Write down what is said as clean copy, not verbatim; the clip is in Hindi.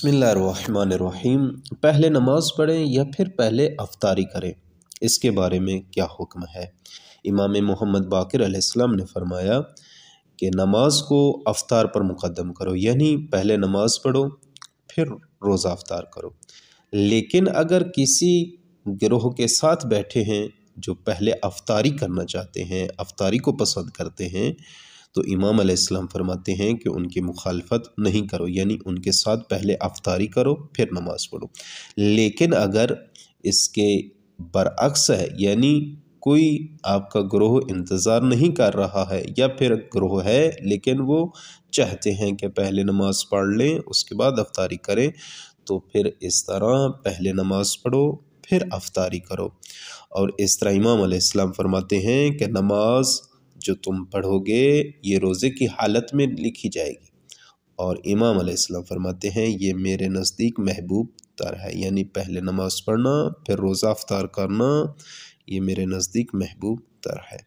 बिस्मिल्लाहिर्रहमानिर्रहीम। पहले नमाज पढ़ें या फिर पहले अफ्तारी करें, इसके बारे में क्या हुक्म है। इमाम मोहम्मद बाक़िर अलैहिस्सलाम ने फरमाया कि नमाज को अफ्तार पर मुक़द्दम करो, यानी पहले नमाज पढ़ो फिर रोज़ा अफ्तार करो। लेकिन अगर किसी गिरोह के साथ बैठे हैं जो पहले अफ्तारी करना चाहते हैं, अफ्तारी को पसंद करते हैं, तो इमाम अलैहिस्सलाम फरमाते हैं कि उनकी मुखालफत नहीं करो, यानी उनके साथ पहले अफ्तारी करो फिर नमाज पढ़ो। लेकिन अगर इसके बरअक्स है, यानी कोई आपका ग्रोह इंतज़ार नहीं कर रहा है या फिर ग्रोह है लेकिन वो चाहते हैं कि पहले नमाज पढ़ लें उसके बाद अफ्तारी करें, तो फिर इस तरह पहले नमाज पढ़ो फिर अफ्तारी करो। और इस तरह इमाम अलैहिस्सलाम फरमाते हैं कि नमाज जो तुम पढ़ोगे ये रोज़े की हालत में लिखी जाएगी। और इमाम अलैहिस्सलाम फरमाते हैं ये मेरे नज़दीक महबूब तर है, यानी पहले नमाज पढ़ना फिर रोज़ा अफ्तार करना ये मेरे नज़दीक महबूब तर है।